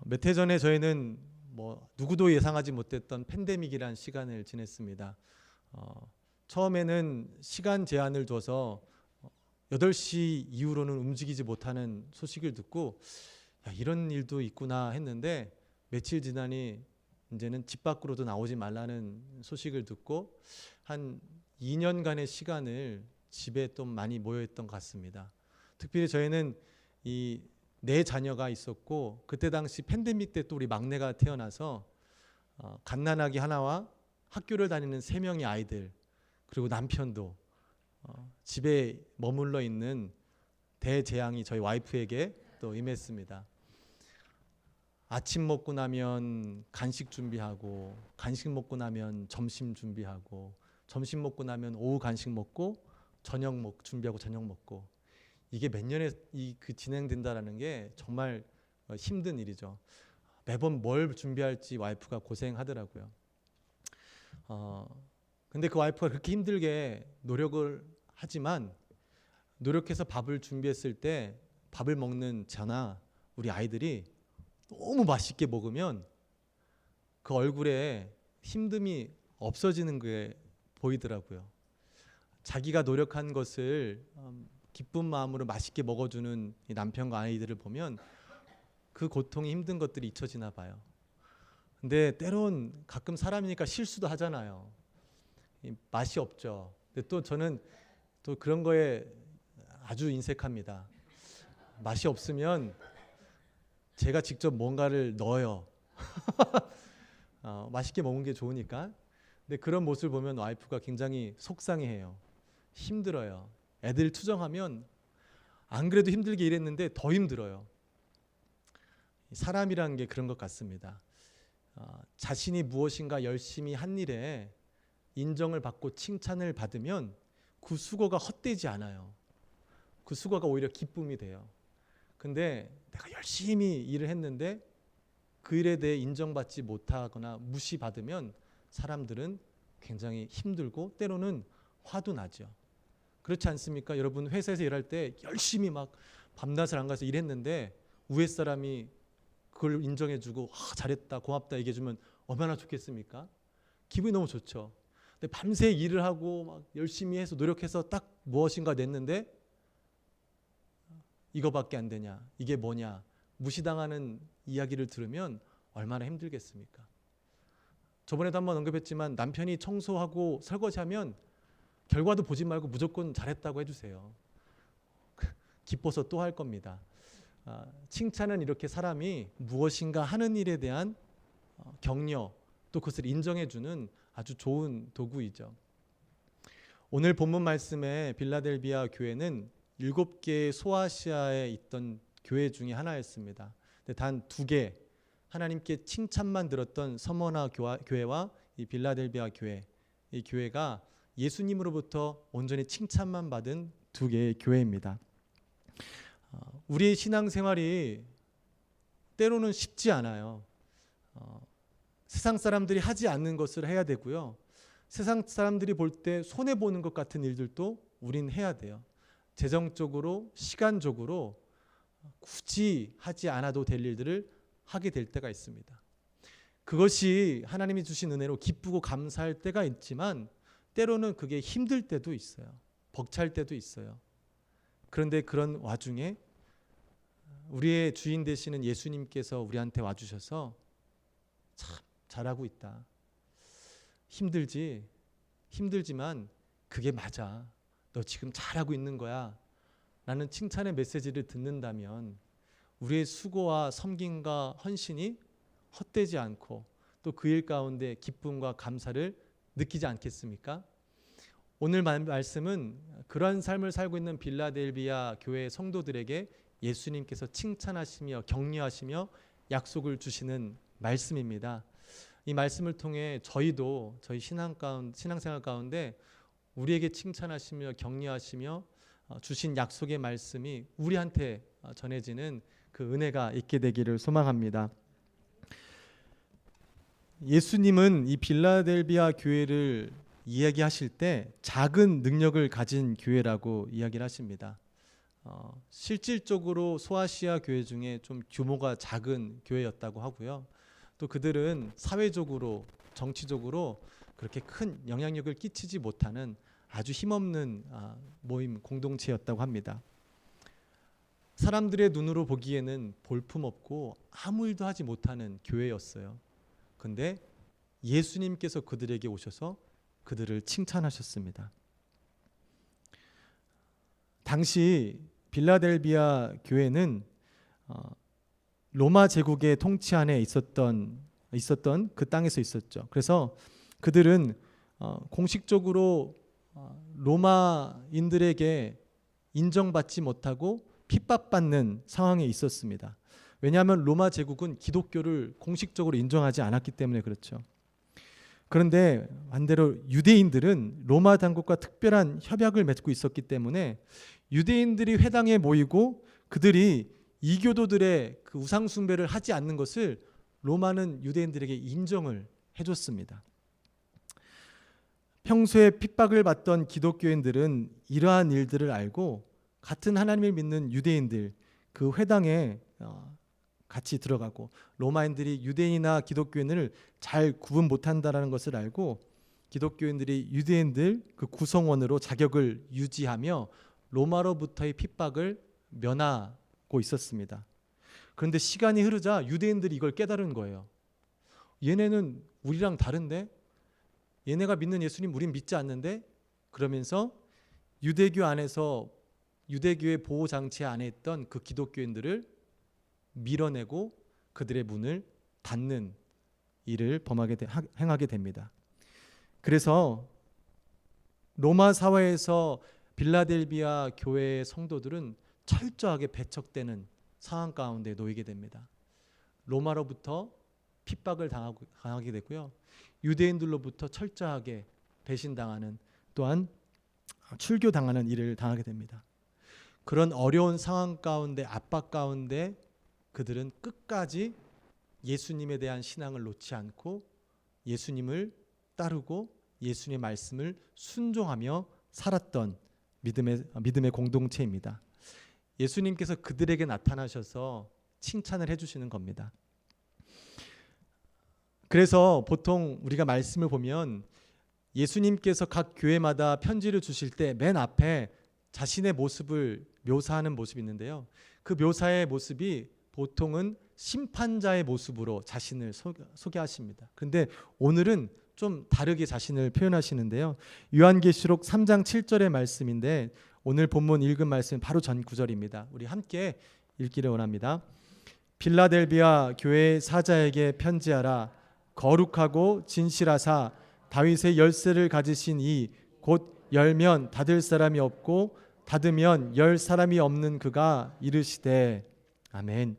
몇 해 전에 저희는 누구도 예상하지 못했던 팬데믹이란 시간을 지냈습니다. 처음에는 시간 제한을 둬서 8시 이후로는 움직이지 못하는 소식을 듣고 야, 이런 일도 있구나 했는데 며칠 지나니 이제는 집 밖으로도 나오지 말라는 소식을 듣고 한 2년간의 시간을 집에 좀 많이 모여있던 것 같습니다. 특별히 저희는 이 네 자녀가 있었고 그때 당시 팬데믹 때 또 우리 막내가 태어나서 갓난아기 하나와 학교를 다니는 3명의 아이들 그리고 남편도 집에 머물러 있는 대재앙이 저희 와이프에게 또 임했습니다. 아침 먹고 나면 간식 준비하고 간식 먹고 나면 점심 준비하고 점심 먹고 나면 오후 간식 먹고 저녁 준비하고 저녁 먹고 이게 몇 년에 진행된다라는 게 정말 힘든 일이죠. 매번 뭘 준비할지 와이프가 고생하더라고요. 근데 그 와이프가 그렇게 힘들게 노력을 하지만 노력해서 밥을 준비했을 때 밥을 먹는 저나 우리 아이들이 너무 맛있게 먹으면 그 얼굴에 힘듦이 없어지는 게 보이더라고요. 자기가 노력한 것을 기쁜 마음으로 맛있게 먹어주는 이 남편과 아이들을 보면 그 고통이 힘든 것들이 잊혀지나 봐요. 근데 때론 가끔 사람이니까 실수도 하잖아요. 맛이 없죠. 근데 또 저는 또 그런 거에 아주 인색합니다. 맛이 없으면 제가 직접 뭔가를 넣어요. 맛있게 먹는 게 좋으니까. 근데 그런 모습을 보면 와이프가 굉장히 속상해해요. 힘들어요. 애들 투정하면 안 그래도 힘들게 일했는데 더 힘들어요. 사람이란 게 그런 것 같습니다. 자신이 무엇인가 열심히 한 일에 인정을 받고 칭찬을 받으면 그 수고가 헛되지 않아요. 그 수고가 오히려 기쁨이 돼요. 근데 내가 열심히 일을 했는데 그 일에 대해 인정받지 못하거나 무시받으면 사람들은 굉장히 힘들고 때로는 화도 나죠. 그렇지 않습니까? 여러분 회사에서 일할 때 열심히 막 밤낮을 안 가서 일했는데 위에 사람이 그걸 인정해주고 잘했다 고맙다 얘기해주면 얼마나 좋겠습니까? 기분이 너무 좋죠. 근데 밤새 일을 하고 막 열심히 해서 노력해서 딱 무엇인가 냈는데 이거밖에 안 되냐? 이게 뭐냐? 무시당하는 이야기를 들으면 얼마나 힘들겠습니까? 저번에도 한번 언급했지만 남편이 청소하고 설거지하면 결과도 보지 말고 무조건 잘했다고 해주세요. 기뻐서 또 할 겁니다. 칭찬은 이렇게 사람이 무엇인가 하는 일에 대한 격려 또 그것을 인정해주는 아주 좋은 도구이죠. 오늘 본문 말씀에 빌라델비아 교회는 7개의 소아시아에 있던 교회 중에 하나였습니다. 근데 단 2개 하나님께 칭찬만 들었던 서머나 교회와 이 빌라델비아 교회, 이 교회가 예수님으로부터 온전히 칭찬만 받은 2개의 교회입니다. 우리의 신앙생활이 때로는 쉽지 않아요. 세상 사람들이 하지 않는 것을 해야 되고요. 세상 사람들이 볼 때 손해보는 것 같은 일들도 우린 해야 돼요. 재정적으로, 시간적으로 굳이 하지 않아도 될 일들을 하게 될 때가 있습니다. 그것이 하나님이 주신 은혜로 기쁘고 감사할 때가 있지만 때로는 그게 힘들 때도 있어요. 벅찰 때도 있어요. 그런데 그런 와중에 우리의 주인 되시는 예수님께서 우리한테 와주셔서 참 잘하고 있다. 힘들지만 그게 맞아. 너 지금 잘하고 있는 거야. 라는 칭찬의 메시지를 듣는다면 우리의 수고와 섬김과 헌신이 헛되지 않고 또 그 일 가운데 기쁨과 감사를 느끼지 않겠습니까? 오늘 말씀은 그러한 삶을 살고 있는 빌라델비아 교회 성도들에게 예수님께서 칭찬하시며 격려하시며 약속을 주시는 말씀입니다. 이 말씀을 통해 저희도 저희 신앙생활 가운데 우리에게 칭찬하시며 격려하시며 주신 약속의 말씀이 우리한테 전해지는 그 은혜가 있게 되기를 소망합니다. 예수님은 이 빌라델비아 교회를 이야기하실 때 작은 능력을 가진 교회라고 이야기를 하십니다. 실질적으로 소아시아 교회 중에 좀 규모가 작은 교회였다고 하고요. 또 그들은 사회적으로 정치적으로 그렇게 큰 영향력을 끼치지 못하는 아주 힘없는 모임 공동체였다고 합니다. 사람들의 눈으로 보기에는 볼품없고 아무 일도 하지 못하는 교회였어요. 근데 예수님께서 그들에게 오셔서 그들을 칭찬하셨습니다. 당시 빌라델비아 교회는 로마 제국의 통치 안에 있었던 그 땅에서 있었죠. 그래서 그들은 공식적으로 로마인들에게 인정받지 못하고 핍박받는 상황에 있었습니다. 왜냐하면 로마 제국은 기독교를 공식적으로 인정하지 않았기 때문에 그렇죠. 그런데 반대로 유대인들은 로마 당국과 특별한 협약을 맺고 있었기 때문에 유대인들이 회당에 모이고 그들이 이교도들의 그 우상 숭배를 하지 않는 것을 로마는 유대인들에게 인정을 해줬습니다. 평소에 핍박을 받던 기독교인들은 이러한 일들을 알고 같은 하나님을 믿는 유대인들 그 회당에 같이 들어가고, 로마인들이 유대인이나 기독교인을 잘 구분 못한다는 것을 알고 기독교인들이 유대인들 그 구성원으로 자격을 유지하며 로마로부터의 핍박을 면하고 있었습니다. 그런데 시간이 흐르자 유대인들이 이걸 깨달은 거예요. 얘네는 우리랑 다른데? 얘네가 믿는 예수님 우린 믿지 않는데? 그러면서 유대교 안에서 유대교의 보호장치 안에 있던 그 기독교인들을 밀어내고 그들의 문을 닫는 일을 행하게 됩니다. 그래서 로마 사회에서 빌라델비아 교회의 성도들은 철저하게 배척되는 상황 가운데 놓이게 됩니다. 로마로부터 핍박을 당하게 되고요. 유대인들로부터 철저하게 배신당하는, 또한 출교당하는 일을 당하게 됩니다. 그런 어려운 상황 가운데, 압박 가운데 그들은 끝까지 예수님에 대한 신앙을 놓지 않고 예수님을 따르고 예수님의 말씀을 순종하며 살았던 믿음의 공동체입니다. 예수님께서 그들에게 나타나셔서 칭찬을 해주시는 겁니다. 그래서 보통 우리가 말씀을 보면 예수님께서 각 교회마다 편지를 주실 때 맨 앞에 자신의 모습을 묘사하는 모습이 있는데요. 그 묘사의 모습이 보통은 심판자의 모습으로 자신을 소개하십니다. 그런데 오늘은 좀 다르게 자신을 표현하시는데요. 요한계시록 3장 7절의 말씀인데 오늘 본문 읽은 말씀 바로 전 구절입니다. 우리 함께 읽기를 원합니다. 빌라델비아 교회 사자에게 편지하라. 거룩하고 진실하사 다윗의 열쇠를 가지신 이 곧 열면 닫을 사람이 없고 닫으면 열 사람이 없는 그가 이르시되. 아멘.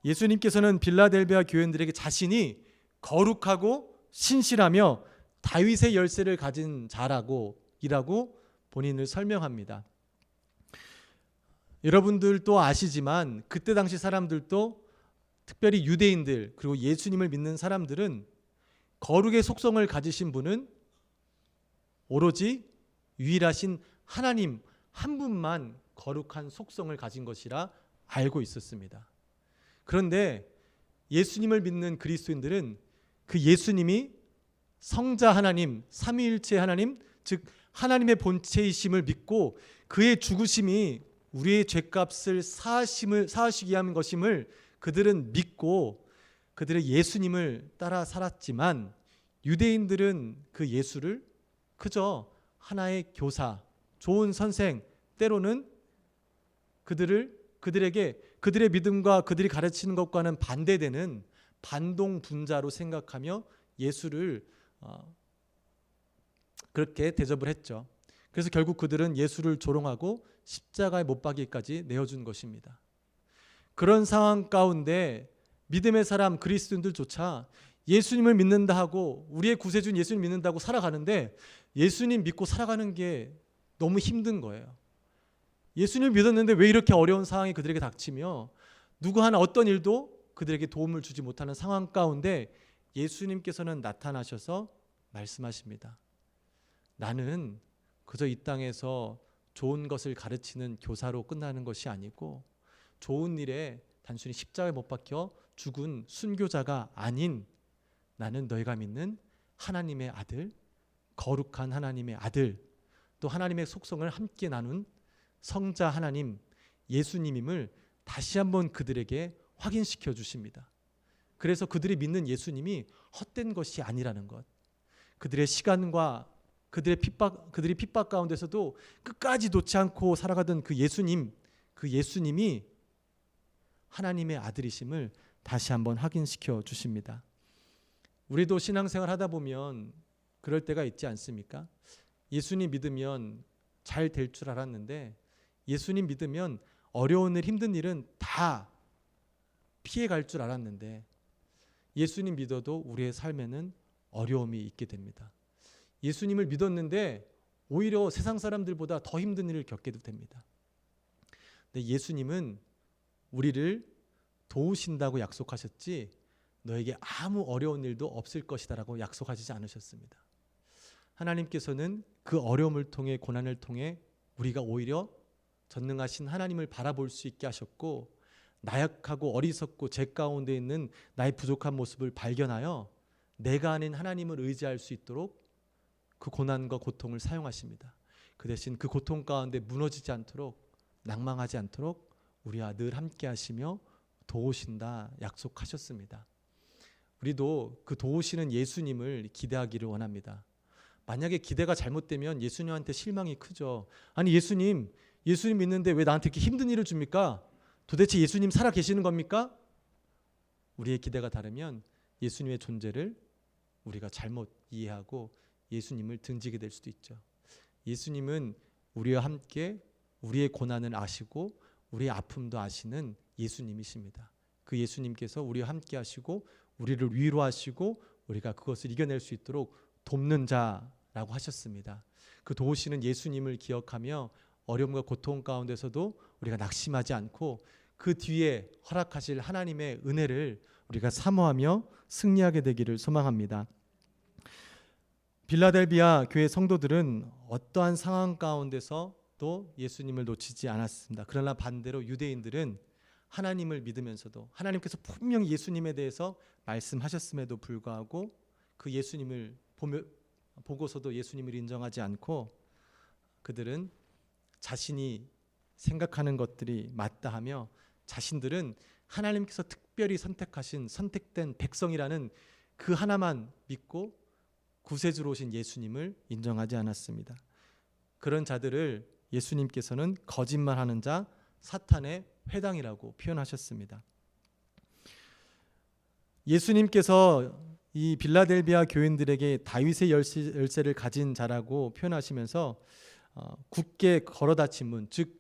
예수님께서는 빌라델비아 교인들에게 자신이 거룩하고 신실하며 다윗의 열쇠를 가진 자라고 본인을 설명합니다. 여러분들도 아시지만 그때 당시 사람들도, 특별히 유대인들 그리고 예수님을 믿는 사람들은 거룩의 속성을 가지신 분은 오로지 유일하신 하나님 한 분만 거룩한 속성을 가진 것이라 알고 있었습니다. 그런데 예수님을 믿는 그리스도인들은 그 예수님이 성자 하나님, 삼위일체 하나님, 즉 하나님의 본체이심을 믿고 그의 죽으심이 우리의 죄값을 사하시기 위한 것임을 그들은 믿고 그들의 예수님을 따라 살았지만, 유대인들은 그 예수를 그저 하나의 교사, 좋은 선생, 때로는 그들에게 그들의 믿음과 그들이 가르치는 것과는 반대되는 반동분자로 생각하며 예수를 그렇게 대접을 했죠. 그래서 결국 그들은 예수를 조롱하고 십자가에 못 박기까지 내어준 것입니다. 그런 상황 가운데 믿음의 사람 그리스도인들조차 예수님을 믿는다 하고 우리의 구세주인 예수님 믿는다고 살아가는데 예수님 믿고 살아가는 게 너무 힘든 거예요. 예수님을 믿었는데 왜 이렇게 어려운 상황이 그들에게 닥치며 누구 하나 어떤 일도 그들에게 도움을 주지 못하는 상황 가운데 예수님께서는 나타나셔서 말씀하십니다. 나는 그저 이 땅에서 좋은 것을 가르치는 교사로 끝나는 것이 아니고 좋은 일에 단순히 십자가에 못 박혀 죽은 순교자가 아닌 나는 너희가 믿는 하나님의 아들, 거룩한 하나님의 아들, 또 하나님의 속성을 함께 나눈 성자 하나님 예수님임을 다시 한번 그들에게 확인시켜 주십니다. 그래서 그들이 믿는 예수님이 헛된 것이 아니라는 것, 그들의 시간과 그들이 핍박 가운데서도 끝까지 놓지 않고 살아가던 그 예수님이 하나님의 아들이심을 다시 한번 확인시켜 주십니다. 우리도 신앙생활 하다 보면 그럴 때가 있지 않습니까? 예수님 믿으면 잘 될 줄 알았는데, 예수님 믿으면 어려운 일, 힘든 일은 다 피해갈 줄 알았는데, 예수님 믿어도 우리의 삶에는 어려움이 있게 됩니다. 예수님을 믿었는데 오히려 세상 사람들보다 더 힘든 일을 겪게 됩니다. 근데 예수님은 우리를 도우신다고 약속하셨지 너에게 아무 어려운 일도 없을 것이다라고 약속하시지 않으셨습니다. 하나님께서는 그 어려움을 통해, 고난을 통해 우리가 오히려 전능하신 하나님을 바라볼 수 있게 하셨고, 나약하고 어리석고 죄 가운데 있는 나의 부족한 모습을 발견하여 내가 아닌 하나님을 의지할 수 있도록 그 고난과 고통을 사용하십니다. 그 대신 그 고통 가운데 무너지지 않도록, 낭망하지 않도록 우리와 늘 함께 하시며 도우신다 약속하셨습니다. 우리도 그 도우시는 예수님을 기대하기를 원합니다. 만약에 기대가 잘못되면 예수님한테 실망이 크죠. 아니 예수님 믿는데 왜 나한테 이렇게 힘든 일을 줍니까? 도대체 예수님 살아 계시는 겁니까? 우리의 기대가 다르면 예수님의 존재를 우리가 잘못 이해하고 예수님을 등지게 될 수도 있죠. 예수님은 우리와 함께 우리의 고난을 아시고 우리의 아픔도 아시는 예수님이십니다. 그 예수님께서 우리와 함께 하시고 우리를 위로하시고 우리가 그것을 이겨낼 수 있도록 돕는 자라고 하셨습니다. 그 도우시는 예수님을 기억하며 어려움과 고통 가운데서도 우리가 낙심하지 않고 그 뒤에 허락하실 하나님의 은혜를 우리가 사모하며 승리하게 되기를 소망합니다. 빌라델비아 교회 성도들은 어떠한 상황 가운데서도 예수님을 놓치지 않았습니다. 그러나 반대로 유대인들은 하나님을 믿으면서도, 하나님께서 분명히 예수님에 대해서 말씀하셨음에도 불구하고 그 예수님을 보고서도 예수님을 인정하지 않고 그들은 자신이 생각하는 것들이 맞다 하며 자신들은 하나님께서 특별히 선택하신 선택된 백성이라는 그 하나만 믿고 구세주로 오신 예수님을 인정하지 않았습니다. 그런 자들을 예수님께서는 거짓말하는 자, 사탄의 회당이라고 표현하셨습니다. 예수님께서 이 빌라델비아 교인들에게 다윗의 열쇠를 가진 자라고 표현하시면서 굳게 걸어 닫힌 문, 즉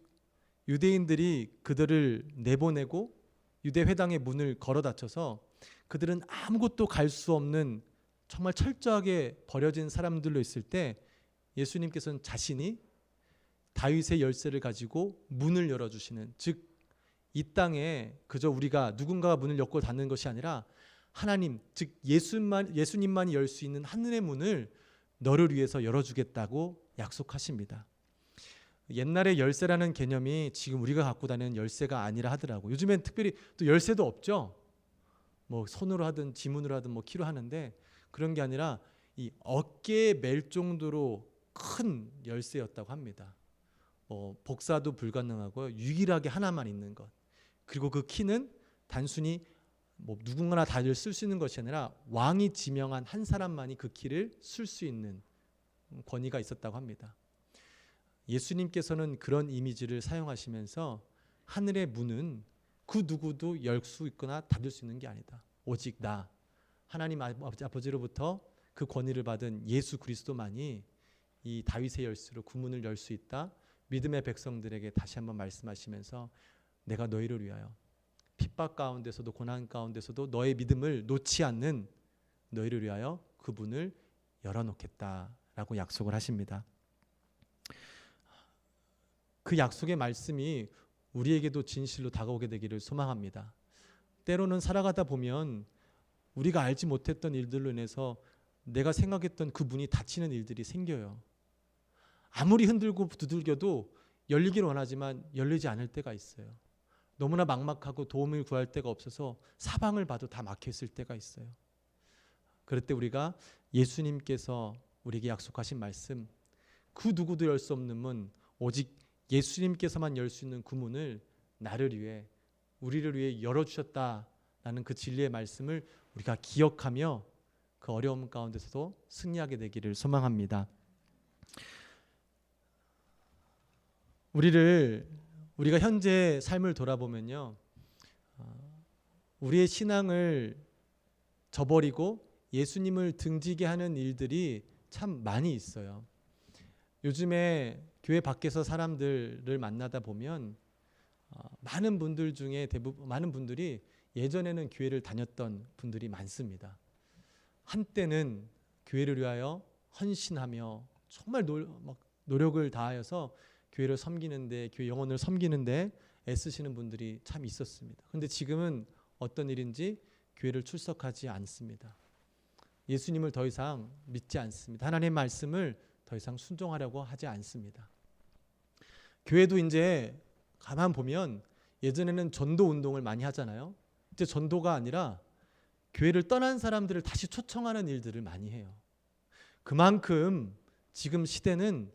유대인들이 그들을 내보내고 유대 회당의 문을 걸어 닫혀서 그들은 아무것도 갈 수 없는 정말 철저하게 버려진 사람들로 있을 때 예수님께서는 자신이 다윗의 열쇠를 가지고 문을 열어주시는, 즉 이 땅에 그저 우리가 누군가가 문을 엮고 닫는 것이 아니라 하나님, 즉 예수님만이 열 수 있는 하늘의 문을 너를 위해서 열어주겠다고 약속하십니다. 옛날에 열쇠라는 개념이 지금 우리가 갖고 다니는 열쇠가 아니라 하더라고요. 요즘엔 특별히 또 열쇠도 없죠. 뭐 손으로 하든 지문으로 하든 뭐 키로 하는데 그런 게 아니라 이 어깨에 맬 정도로 큰 열쇠였다고 합니다. 복사도 불가능하고 유일하게 하나만 있는 것. 그리고 그 키는 단순히 뭐 누군가나 다들 쓸 수 있는 것이 아니라 왕이 지명한 한 사람만이 그 키를 쓸 수 있는 권위가 있었다고 합니다. 예수님께서는 그런 이미지를 사용하시면서 하늘의 문은 그 누구도 열 수 있거나 닫을 수 있는 게 아니다. 오직 나, 하나님 아버지로부터 그 권위를 받은 예수 그리스도만이 이 다윗의 열쇠로 그 문을 열 수 있다. 믿음의 백성들에게 다시 한번 말씀하시면서 내가 너희를 위하여 핍박 가운데서도 고난 가운데서도 너의 믿음을 놓지 않는 너희를 위하여 그 문을 열어놓겠다라고 약속을 하십니다. 그 약속의 말씀이 우리에게도 진실로 다가오게 되기를 소망합니다. 때로는 살아가다 보면 우리가 알지 못했던 일들로 인해서 내가 생각했던 그 문이 닫히는 일들이 생겨요. 아무리 흔들고 두들겨도 열리길 원하지만 열리지 않을 때가 있어요. 너무나 막막하고 도움을 구할 데가 없어서 사방을 봐도 다 막혀있을 때가 있어요. 그럴 때 우리가 예수님께서 우리에게 약속하신 말씀, 그 누구도 열 수 없는 문, 오직 예수님께서만 열 수 있는 그 문을 나를 위해, 우리를 위해 열어주셨다라는 그 진리의 말씀을 우리가 기억하며 그 어려움 가운데서도 승리하게 되기를 소망합니다. 우리가 현재 삶을 돌아보면요, 우리의 신앙을 저버리고 예수님을 등지게 하는 일들이 참 많이 있어요. 요즘에 교회 밖에서 사람들을 만나다 보면 많은 분들 중에 많은 분들이 예전에는 교회를 다녔던 분들이 많습니다. 한때는 교회를 위하여 헌신하며 정말 노력을 다하여서 교회를 섬기는데, 교회 영혼을 섬기는데 애쓰시는 분들이 참 있었습니다. 그런데 지금은 어떤 일인지 교회를 출석하지 않습니다. 예수님을 더 이상 믿지 않습니다. 하나님의 말씀을 더 이상 순종하려고 하지 않습니다. 교회도 이제 가만 보면 예전에는 전도 운동을 많이 하잖아요. 이제 전도가 아니라 교회를 떠난 사람들을 다시 초청하는 일들을 많이 해요. 그만큼 지금 시대는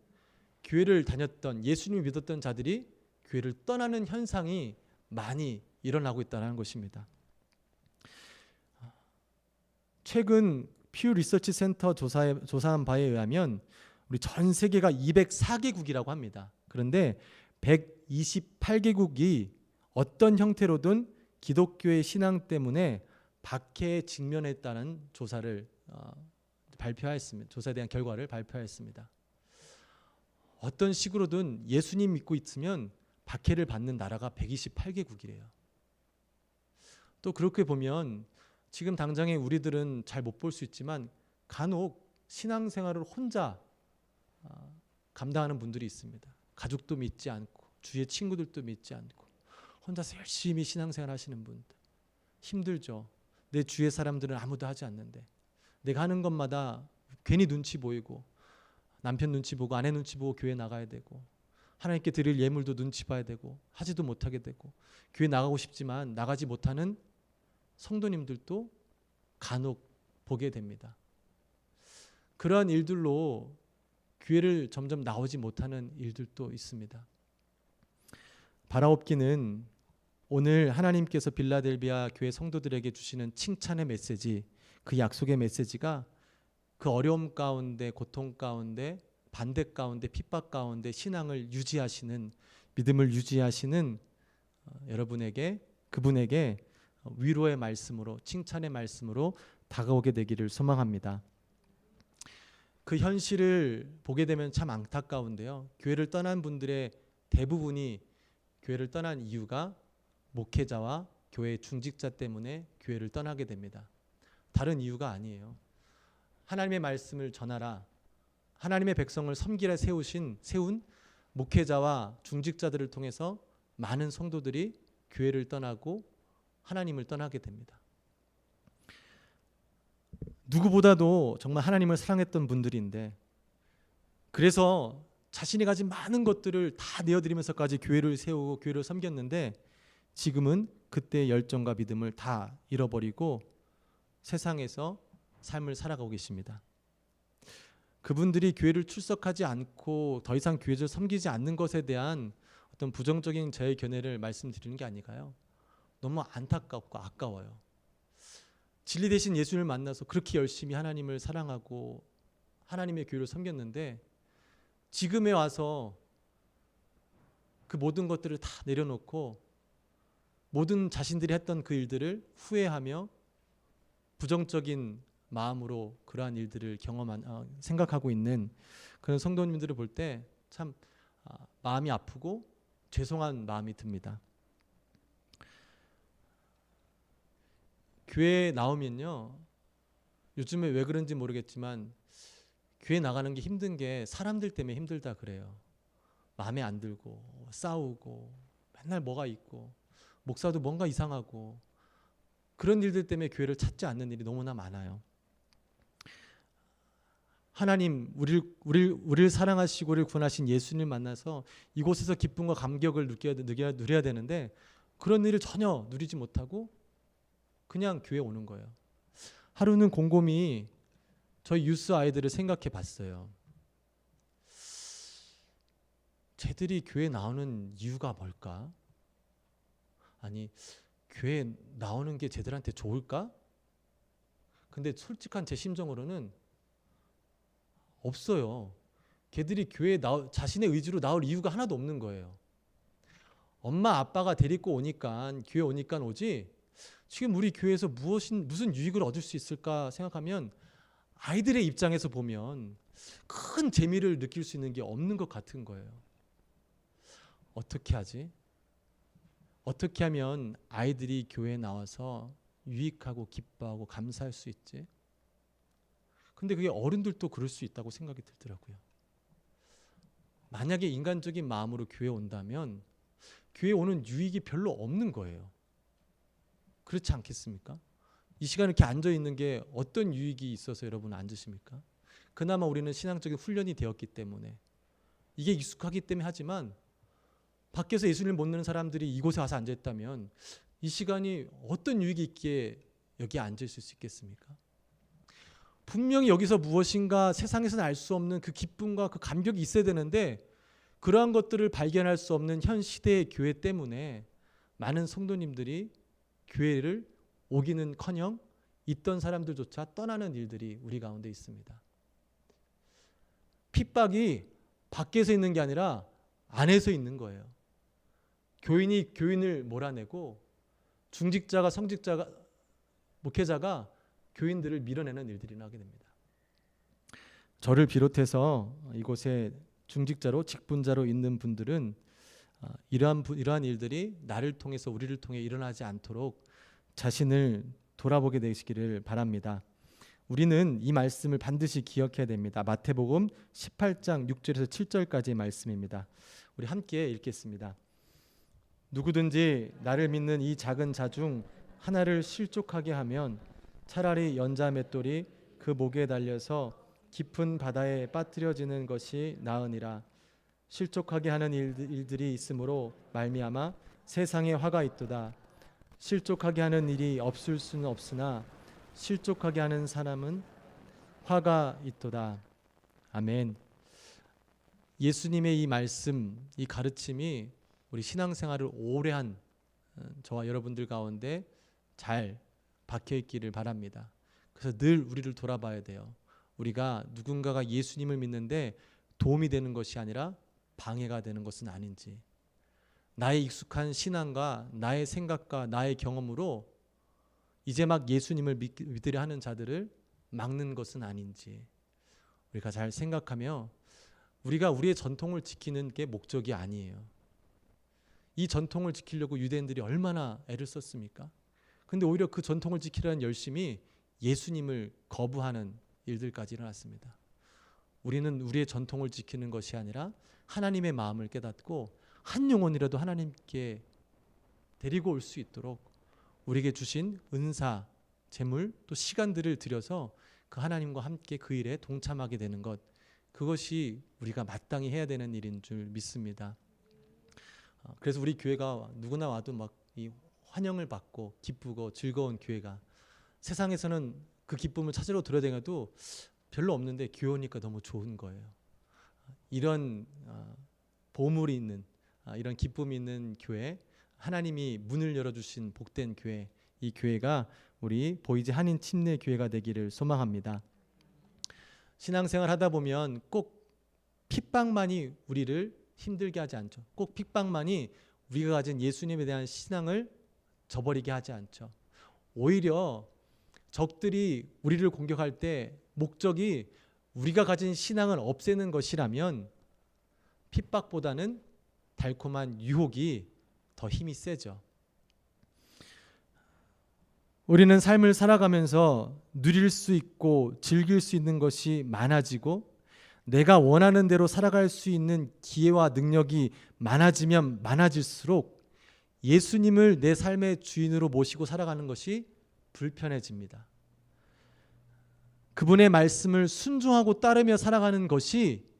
교회를 다녔던, 예수님을 믿었던 자들이 교회를 떠나는 현상이 많이 일어나고 있다는 것입니다. 최근 퓨 리서치 센터 조사한 바에 의하면 우리 전 세계가 204개국이라고 합니다. 그런데 128개국이 어떤 형태로든 기독교의 신앙 때문에 박해에 직면했다는 조사를 발표하였습니다. 조사에 대한 결과를 발표하였습니다. 어떤 식으로든 예수님 믿고 있으면 박해를 받는 나라가 128개국이래요. 또 그렇게 보면 지금 당장에 우리들은 잘 못 볼 수 있지만 간혹 신앙생활을 혼자 감당하는 분들이 있습니다. 가족도 믿지 않고 주위의 친구들도 믿지 않고 혼자서 열심히 신앙생활 하시는 분들, 힘들죠. 내 주위의 사람들은 아무도 하지 않는데 내가 하는 것마다 괜히 눈치 보이고, 남편 눈치 보고 아내 눈치 보고 교회 나가야 되고, 하나님께 드릴 예물도 눈치 봐야 되고, 하지도 못하게 되고, 교회 나가고 싶지만 나가지 못하는 성도님들도 간혹 보게 됩니다. 그러한 일들로 교회를 점점 나오지 못하는 일들도 있습니다. 바라옵기는 오늘 하나님께서 빌라델비아 교회 성도들에게 주시는 칭찬의 메시지, 그 약속의 메시지가 그 어려움 가운데, 고통 가운데, 반대 가운데, 핍박 가운데 신앙을 유지하시는, 믿음을 유지하시는 여러분에게, 그분에게 위로의 말씀으로, 칭찬의 말씀으로 다가오게 되기를 소망합니다. 그 현실을 보게 되면 참 안타까운데요. 교회를 떠난 분들의 대부분이 교회를 떠난 이유가 목회자와 교회 중직자 때문에 교회를 떠나게 됩니다. 다른 이유가 아니에요. 하나님의 말씀을 전하라, 하나님의 백성을 섬기라 세운 목회자와 중직자들을 통해서 많은 성도들이 교회를 떠나고 하나님을 떠나게 됩니다. 누구보다도 정말 하나님을 사랑했던 분들인데, 그래서 자신이 가진 많은 것들을 다 내어드리면서까지 교회를 세우고 교회를 섬겼는데, 지금은 그때의 열정과 믿음을 다 잃어버리고 세상에서 삶을 살아가고 계십니다. 그분들이 교회를 출석하지 않고 더 이상 교회를 섬기지 않는 것에 대한 어떤 부정적인 저의 견해를 말씀드리는 게 아닐까요? 너무 안타깝고 아까워요. 진리 대신 예수를 만나서 그렇게 열심히 하나님을 사랑하고 하나님의 교회를 섬겼는데, 지금에 와서 그 모든 것들을 다 내려놓고 모든 자신들이 했던 그 일들을 후회하며 부정적인 마음으로 그러한 일들을 생각하고 있는 그런 성도님들을 볼 때 참 마음이 아프고 죄송한 마음이 듭니다. 교회에 나오면요, 요즘에 왜 그런지 모르겠지만 교회 나가는 게 힘든 게 사람들 때문에 힘들다 그래요. 마음에 안 들고 싸우고 맨날 뭐가 있고 목사도 뭔가 이상하고, 그런 일들 때문에 교회를 찾지 않는 일이 너무나 많아요. 하나님 우리를 사랑하시고 우리를 구원하신 예수님 만나서 이곳에서 기쁨과 감격을 누려야 되는데 그런 일을 전혀 누리지 못하고 그냥 교회 오는 거예요. 하루는 곰곰이 저희 유스 아이들을 생각해 봤어요. 쟤들이 교회 나오는 이유가 뭘까? 아니, 교회 나오는 게 쟤들한테 좋을까? 근데 솔직한 제 심정으로는 없어요. 걔들이 교회에 자신의 의지로 나올 이유가 하나도 없는 거예요. 엄마 아빠가 데리고 오니까 교회 오니까 오지 지금 우리 교회에서 무슨 유익을 얻을 수 있을까 생각하면 아이들의 입장에서 보면 큰 재미를 느낄 수 있는 게 없는 것 같은 거예요. 어떻게 하지? 어떻게 하면 아이들이 교회에 나와서 유익하고 기뻐하고 감사할 수 있지? 근데 그게 어른들도 그럴 수 있다고 생각이 들더라고요. 만약에 인간적인 마음으로 교회에 온다면 교회에 오는 유익이 별로 없는 거예요. 그렇지 않겠습니까? 이 시간에 이렇게 앉아 있는 게 어떤 유익이 있어서 여러분 앉으십니까? 그나마 우리는 신앙적인 훈련이 되었기 때문에 이게 익숙하기 때문에 하지만 밖에서 예수님을 못 믿는 사람들이 이곳에 와서 앉아 있다면 이 시간이 어떤 유익이 있기에 여기 앉아 있을 수 있겠습니까? 분명히 여기서 무엇인가 세상에서는 알 수 없는 그 기쁨과 그 감격이 있어야 되는데 그러한 것들을 발견할 수 없는 현 시대의 교회 때문에 많은 성도님들이 교회를 오기는커녕 있던 사람들조차 떠나는 일들이 우리 가운데 있습니다. 핍박이 밖에서 있는 게 아니라 안에서 있는 거예요. 교인이 교인을 몰아내고 중직자가 성직자가 목회자가 교인들을 밀어내는 일들이 나게 됩니다. 저를 비롯해서 이곳에 중직자로 직분자로 있는 분들은 이러한 일들이 나를 통해서 우리를 통해 일어나지 않도록 자신을 돌아보게 되시기를 바랍니다. 우리는 이 말씀을 반드시 기억해야 됩니다. 마태복음 18장 6절에서 7절까지의 말씀입니다. 우리 함께 읽겠습니다. 누구든지 나를 믿는 이 작은 자 중 하나를 실족하게 하면 차라리 연자 맷돌이 그 목에 달려서 깊은 바다에 빠뜨려지는 것이 나으니라. 실족하게 하는 일들이 있으므로 말미암아 세상에 화가 있도다. 실족하게 하는 일이 없을 수는 없으나 실족하게 하는 사람은 화가 있도다. 아멘. 예수님의 이 말씀, 이 가르침이 우리 신앙생활을 오래 한 저와 여러분들 가운데 잘 박혀 있기를 바랍니다. 그래서 늘 우리를 돌아봐야 돼요. 우리가 누군가가 예수님을 믿는데 도움이 되는 것이 아니라 방해가 되는 것은 아닌지, 나의 익숙한 신앙과 나의 생각과 나의 경험으로 이제 막 예수님을 믿으려 하는 자들을 막는 것은 아닌지 우리가 잘 생각하며 우리가 우리의 전통을 지키는 게 목적이 아니에요. 이 전통을 지키려고 유대인들이 얼마나 애를 썼습니까? 근데 오히려 그 전통을 지키려는 열심이 예수님을 거부하는 일들까지 일어났습니다. 우리는 우리의 전통을 지키는 것이 아니라 하나님의 마음을 깨닫고 한 영혼이라도 하나님께 데리고 올 수 있도록 우리에게 주신 은사, 재물, 또 시간들을 들여서 그 하나님과 함께 그 일에 동참하게 되는 것, 그것이 우리가 마땅히 해야 되는 일인 줄 믿습니다. 그래서 우리 교회가 누구나 와도 막 이 환영을 받고 기쁘고 즐거운 교회가, 세상에서는 그 기쁨을 찾으러 돌아다녀도 별로 없는데 교회 오니까 너무 좋은 거예요. 이런 보물이 있는, 이런 기쁨이 있는 교회, 하나님이 문을 열어주신 복된 교회, 이 교회가 우리 보이지 한인 침례 교회가 되기를 소망합니다. 신앙생활 하다 보면 꼭 핍박만이 우리를 힘들게 하지 않죠. 꼭 핍박만이 우리가 가진 예수님에 대한 신앙을 저버리게 하지 않죠. 오히려 적들이 우리를 공격할 때 목적이 우리가 가진 신앙을 없애는 것이라면 핍박보다는 달콤한 유혹이 더 힘이 세죠. 우리는 삶을 살아가면서 누릴 수 있고 즐길 수 있는 것이 많아지고 내가 원하는 대로 살아갈 수 있는 기회와 능력이 많아지면 많아질수록 예수님을 내 삶의 주인으로 모시고 살아가는 것이 불편해집니다. 그분의 말씀을 순종하고 따르며 살아가는 것이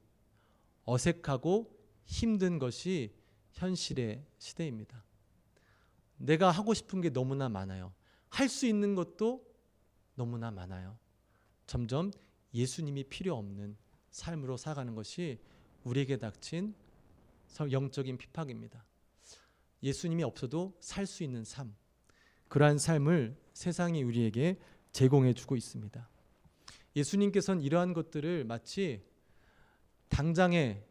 어색하고 힘든 것이 현실의 시대입니다. 내가 하고 싶은 게 너무나 많아요. 할 수 있는 것도 너무나 많아요. 점점 예수님이 필요 없는 삶으로 살아가는 것이 우리에게 닥친 영적인 핍박입니다. 예수님이 없어도 살 수 있는 삶, 그러한 삶을 세상이 우리에게 제공해 주고 있습니다. 예수님께서는 이러한 것들을 마치 당장에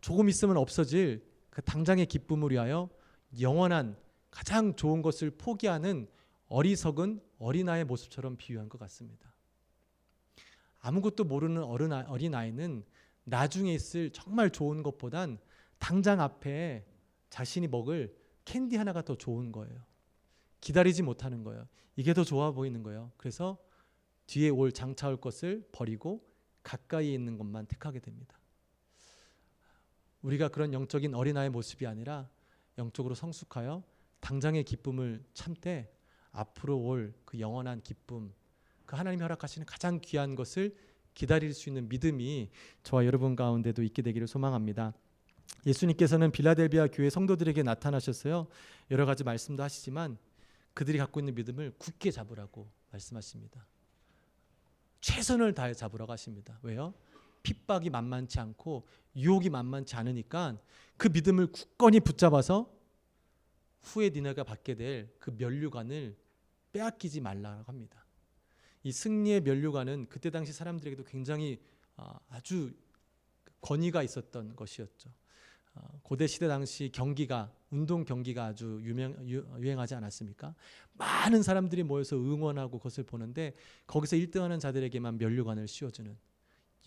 조금 있으면 없어질 그 당장의 기쁨을 위하여 영원한 가장 좋은 것을 포기하는 어리석은 어린아이의 모습처럼 비유한 것 같습니다. 아무것도 모르는 어린아이는 나중에 있을 정말 좋은 것보단 당장 앞에 자신이 먹을 캔디 하나가 더 좋은 거예요. 기다리지 못하는 거예요. 이게 더 좋아 보이는 거예요. 그래서 뒤에 장차올 것을 버리고 가까이 있는 것만 택하게 됩니다. 우리가 그런 영적인 어린아이의 모습이 아니라 영적으로 성숙하여 당장의 기쁨을 참되 앞으로 올 그 영원한 기쁨, 그 하나님이 허락하시는 가장 귀한 것을 기다릴 수 있는 믿음이 저와 여러분 가운데도 있게 되기를 소망합니다. 예수님께서는 빌라델비아 교회 성도들에게 나타나셨어요. 여러 가지 말씀도 하시지만 그들이 갖고 있는 믿음을 굳게 잡으라고 말씀하십니다. 최선을 다해 잡으라고 하십니다. 왜요? 핍박이 만만치 않고 유혹이 만만치 않으니까 그 믿음을 굳건히 붙잡아서 후에 니네가 받게 될 그 면류관을 빼앗기지 말라고 합니다. 이 승리의 면류관은 그때 당시 사람들에게도 굉장히 아주 권위가 있었던 것이었죠. 고대 시대 당시 경기가, 운동 경기가 아주 유행하지 않았습니까? 많은 사람들이 모여서 응원하고 그것을 보는데 거기서 1등하는 자들에게만 면류관을 씌워주는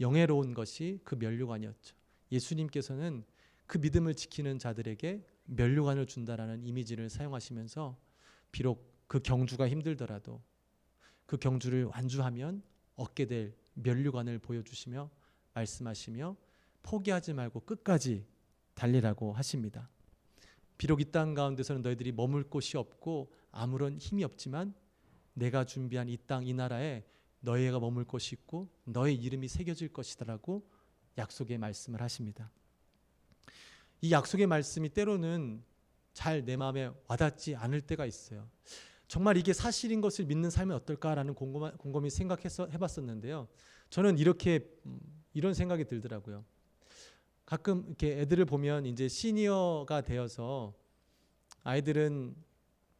영예로운 것이 그 면류관이었죠. 예수님께서는 그 믿음을 지키는 자들에게 면류관을 준다라는 이미지를 사용하시면서 비록 그 경주가 힘들더라도 그 경주를 완주하면 얻게 될 면류관을 보여주시며 말씀하시며 포기하지 말고 끝까지 달리라고 하십니다. 비록 이 땅 가운데서는 너희들이 머물 곳이 없고 아무런 힘이 없지만 내가 준비한 이 땅, 이 나라에 너희가 머물 곳이 있고 너의 이름이 새겨질 것이다라고 약속의 말씀을 하십니다. 이 약속의 말씀이 때로는 잘 내 마음에 와닿지 않을 때가 있어요. 정말 이게 사실인 것을 믿는 삶이 어떨까라는 곰곰이 해봤었는데요. 저는 이런 생각이 들더라고요. 가끔 이렇게 애들을 보면 이제 시니어가 되어서 아이들은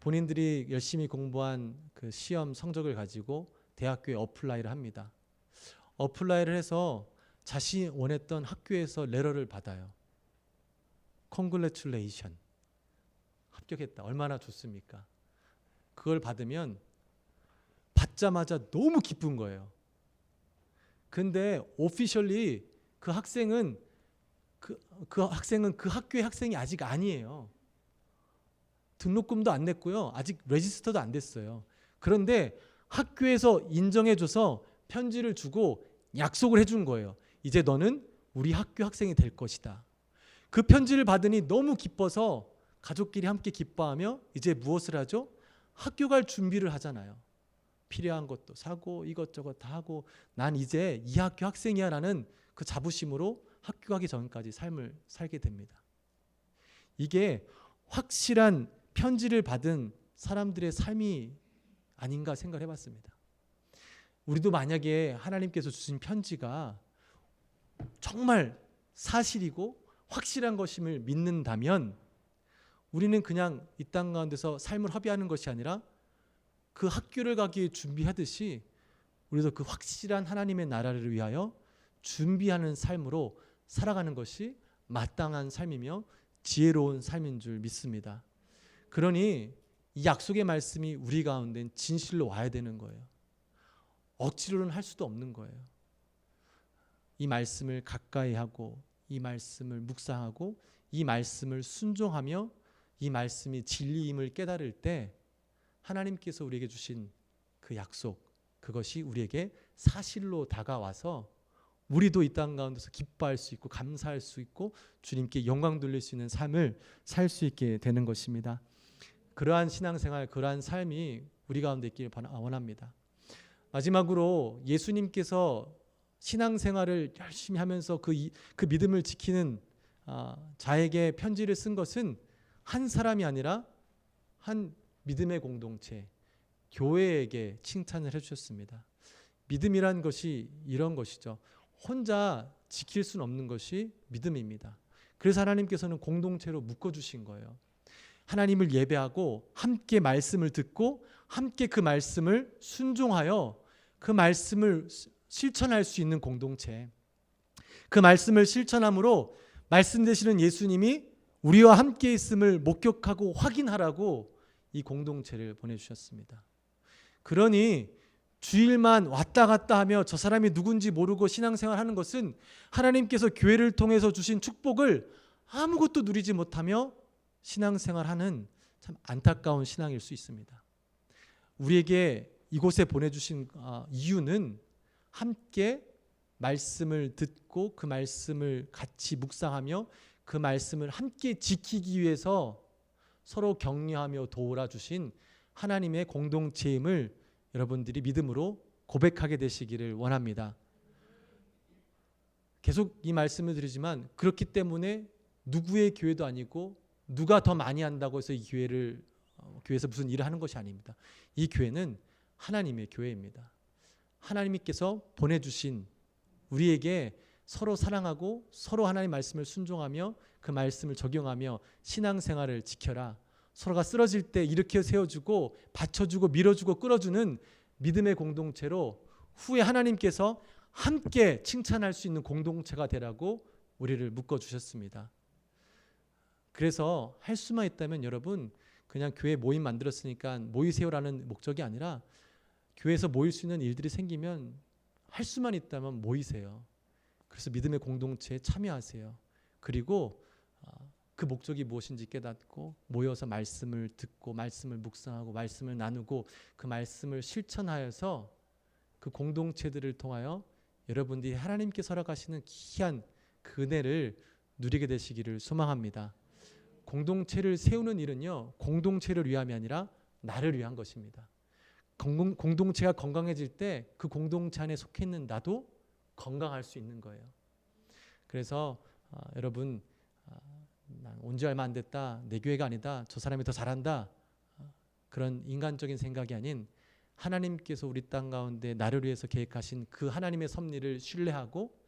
본인들이 열심히 공부한 그 시험 성적을 가지고 대학교에 어플라이를 합니다. 어플라이를 해서 자신이 원했던 학교에서 레터를 받아요. Congratulation. 합격했다. 얼마나 좋습니까? 그걸 받으면 받자마자 너무 기쁜 거예요. 근데 오피셜리 그 학생은 그 학교의 학생이 아직 아니에요. 등록금도 안 냈고요. 아직 레지스터도 안 됐어요. 그런데 학교에서 인정해줘서 편지를 주고 약속을 해준 거예요. 이제 너는 우리 학교 학생이 될 것이다. 그 편지를 받으니 너무 기뻐서 가족끼리 함께 기뻐하며 이제 무엇을 하죠? 학교 갈 준비를 하잖아요. 필요한 것도 사고 이것저것 다 하고 난 이제 이 학교 학생이야 라는 그 자부심으로 학교 가기 전까지 삶을 살게 됩니다. 이게 확실한 편지를 받은 사람들의 삶이 아닌가 생각을 해봤습니다. 우리도 만약에 하나님께서 주신 편지가 정말 사실이고 확실한 것임을 믿는다면 우리는 그냥 이 땅 가운데서 삶을 허비하는 것이 아니라 그 학교를 가기에 준비하듯이 우리도 그 확실한 하나님의 나라를 위하여 준비하는 삶으로 살아가는 것이 마땅한 삶이며 지혜로운 삶인 줄 믿습니다. 그러니 이 약속의 말씀이 우리 가운데 진실로 와야 되는 거예요. 억지로는 할 수도 없는 거예요. 이 말씀을 가까이 하고 이 말씀을 묵상하고 이 말씀을 순종하며 이 말씀이 진리임을 깨달을 때 하나님께서 우리에게 주신 그 약속, 그것이 우리에게 사실로 다가와서 우리도 이 땅 가운데서 기뻐할 수 있고 감사할 수 있고 주님께 영광 돌릴 수 있는 삶을 살 수 있게 되는 것입니다. 그러한 신앙생활, 그러한 삶이 우리 가운데 있기를 원합니다. 마지막으로 예수님께서 신앙생활을 열심히 하면서 그 믿음을 지키는 자에게 편지를 쓴 것은 한 사람이 아니라 한 믿음의 공동체, 교회에게 칭찬을 해주셨습니다. 믿음이란 것이 이런 것이죠. 혼자 지킬 수는 없는 것이 믿음입니다. 그래서 하나님께서는 공동체로 묶어주신 거예요. 하나님을 예배하고 함께 말씀을 듣고 함께 그 말씀을 순종하여 그 말씀을 실천할 수 있는 공동체. 그 말씀을 실천함으로 말씀 되시는 예수님이 우리와 함께 있음을 목격하고 확인하라고 이 공동체를 보내주셨습니다. 그러니 주일만 왔다 갔다 하며 저 사람이 누군지 모르고 신앙생활 하는 것은 하나님께서 교회를 통해서 주신 축복을 아무것도 누리지 못하며 신앙생활하는 참 안타까운 신앙일 수 있습니다. 우리에게 이곳에 보내주신 이유는 함께 말씀을 듣고 그 말씀을 같이 묵상하며 그 말씀을 함께 지키기 위해서 서로 격려하며 도우라 주신 하나님의 공동체임을 여러분들이 믿음으로 고백하게 되시기를 원합니다. 계속 이 말씀을 드리지만 그렇기 때문에 누구의 교회도 아니고 누가 더 많이 한다고 해서 이 교회에서 무슨 일을 하는 것이 아닙니다. 이 교회는 하나님의 교회입니다. 하나님께서 보내주신 우리에게 서로 사랑하고 서로 하나님의 말씀을 순종하며 그 말씀을 적용하며 신앙생활을 지켜라. 서로가 쓰러질 때 일으켜 세워주고 받쳐주고 밀어주고 끌어주는 믿음의 공동체로 후에 하나님께서 함께 칭찬할 수 있는 공동체가 되라고 우리를 묶어주셨습니다. 그래서 할 수만 있다면 여러분 그냥 교회 모임 만들었으니까 모이세요라는 목적이 아니라 교회에서 모일 수 있는 일들이 생기면 할 수만 있다면 모이세요. 그래서 믿음의 공동체에 참여하세요. 그리고 그 목적이 무엇인지 깨닫고 모여서 말씀을 듣고 말씀을 묵상하고 말씀을 나누고 그 말씀을 실천하여서 그 공동체들을 통하여 여러분들이 하나님께서 허락하시는 귀한 그 은혜를 누리게 되시기를 소망합니다. 공동체를 세우는 일은요, 공동체를 위함이 아니라 나를 위한 것입니다. 공동체가 건강해질 때 그 공동체 안에 속해 있는 나도 건강할 수 있는 거예요. 그래서 여러분 난 온 지 얼마 안 됐다, 내 교회가 아니다, 저 사람이 더 잘한다, 그런 인간적인 생각이 아닌 하나님께서 우리 땅 가운데 나를 위해서 계획하신 그 하나님의 섭리를 신뢰하고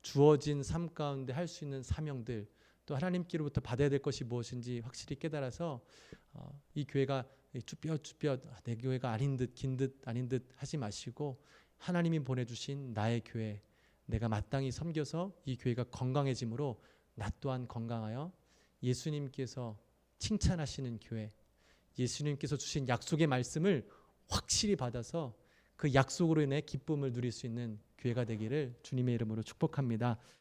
주어진 삶 가운데 할 수 있는 사명들, 또 하나님께로부터 받아야 될 것이 무엇인지 확실히 깨달아서 이 교회가 쭈뼛쭈뼛 내 교회가 아닌 듯 긴 듯 아닌 듯 하지 마시고 하나님이 보내주신 나의 교회, 내가 마땅히 섬겨서 이 교회가 건강해짐으로 나 또한 건강하여 예수님께서 칭찬하시는 교회, 예수님께서 주신 약속의 말씀을 확실히 받아서 그 약속으로 인해 기쁨을 누릴 수 있는 교회가 되기를 주님의 이름으로 축복합니다.